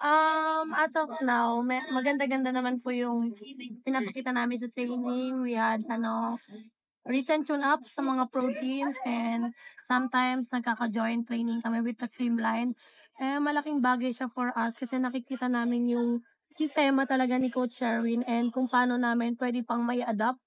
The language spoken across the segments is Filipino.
As of now, maganda-ganda naman po yung pinapakita namin sa training. We had recent tune-up sa mga proteins and sometimes nagkaka-joint training kami with the Creamline. Malaking bagay siya for us kasi nakikita namin yung sistema talaga ni Coach Sherwin and kung paano namin pwede pang may adapt.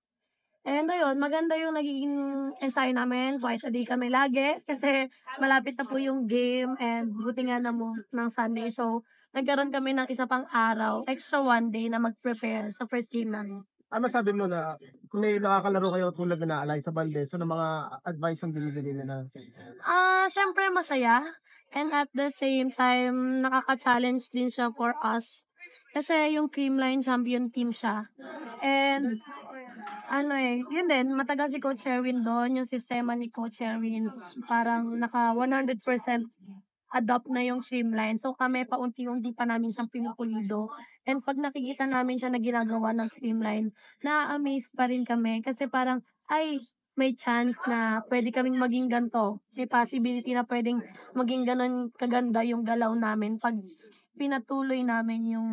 And ayun, maganda yung nagiging ensayo namin. Twice a day kami lagi kasi malapit na po yung game and buti nga na mo ng Sunday. So, nagkaroon kami ng isa pang araw, extra one day na mag-prepare sa first game namin. Ano sabi mo na kung may nakakalaro kayo tulad na Alyssa Valdez, so ng mga advice ang binibigay nila? Syempre masaya and at the same time nakaka-challenge din siya for us. Kasi yung Creamline champion team siya. And yun din, matagal si Coach Sherwin doon, yung sistema ni Coach Sherwin, parang naka 100% adopt na yung Creamline. So kami paunti-unti pa namin siyang pinupulido. And pag nakikita namin siya na ginagawa ng Creamline, na-amaze pa rin kami kasi parang, ay, may chance na pwede kaming maging ganito. May possibility na pwedeng maging ganon kaganda yung galaw namin pag pinatuloy namin yung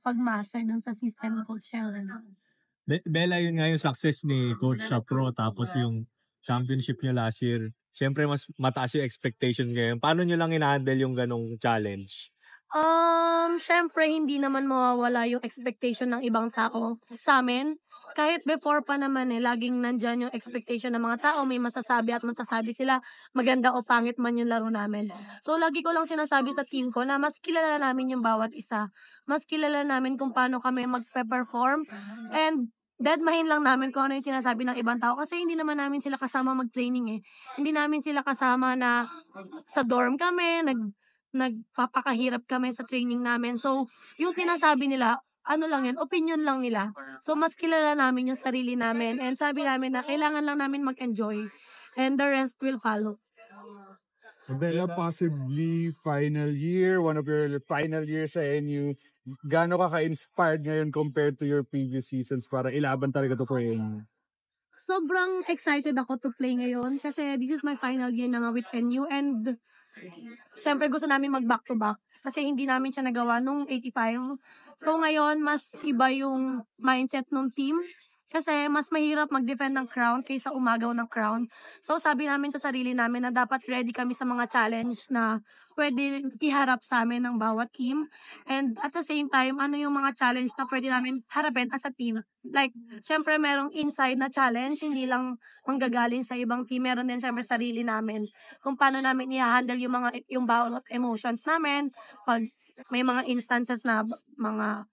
pagmaster dun sa system ni Coach Sherwin. Bella, yun nga yung success ni Coach sa pro tapos yung championship nyo last year. Siyempre, mas mataas yung expectation ngayon. Paano nyo lang in-handle yung ganong challenge? Syempre hindi naman mawawala yung expectation ng ibang tao sa amin. Kahit before pa naman laging nandyan yung expectation ng mga tao. May masasabi at masasabi sila maganda o pangit man yung laro namin. So lagi ko lang sinasabi sa team ko na mas kilala namin yung bawat isa. Mas kilala namin kung paano kami magpe-perform. And deadmahin lang namin kung ano yung sinasabi ng ibang tao kasi hindi naman namin sila kasama mag-training. Hindi namin sila kasama na sa dorm kami, nagpapakahirap kami sa training namin. So, yung sinasabi nila, ano lang yun, opinion lang nila. So, mas kilala namin yung sarili namin. And sabi namin na kailangan lang namin mag-enjoy. And the rest will follow. Bella, possibly final year, one of your final years sa NU. Gaano ka-inspired ngayon compared to your previous seasons para ilaban talaga to for NU? Sobrang excited ako to play ngayon kasi this is my final year na nga with NU and syempre gusto namin mag-back-to-back kasi hindi namin siya nagawa nung 85. So ngayon, mas iba yung mindset ng team kasi mas mahirap mag-defend ng crown kaysa umagaw ng crown. So sabi namin sa sarili namin na dapat ready kami sa mga challenge na pwede iharap sa amin ng bawat team. And at the same time, ano yung mga challenge na pwede namin harapin as a team. Like, syempre merong inside na challenge, hindi lang manggagaling sa ibang team. Meron din syempre sarili namin kung paano namin i-handle yung bawat emotions namin. Pag may mga instances na mga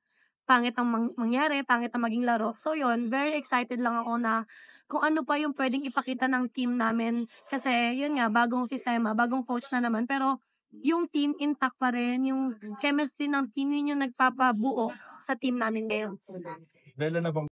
pangit ang mangyari, pangit ang maging laro. So yun, very excited lang ako na kung ano pa yung pwedeng ipakita ng team namin. Kasi yun nga, bagong sistema, bagong coach na naman. Pero yung team intact pa rin, yung chemistry ng team yun yung nagpapabuo sa team namin ngayon. Bella,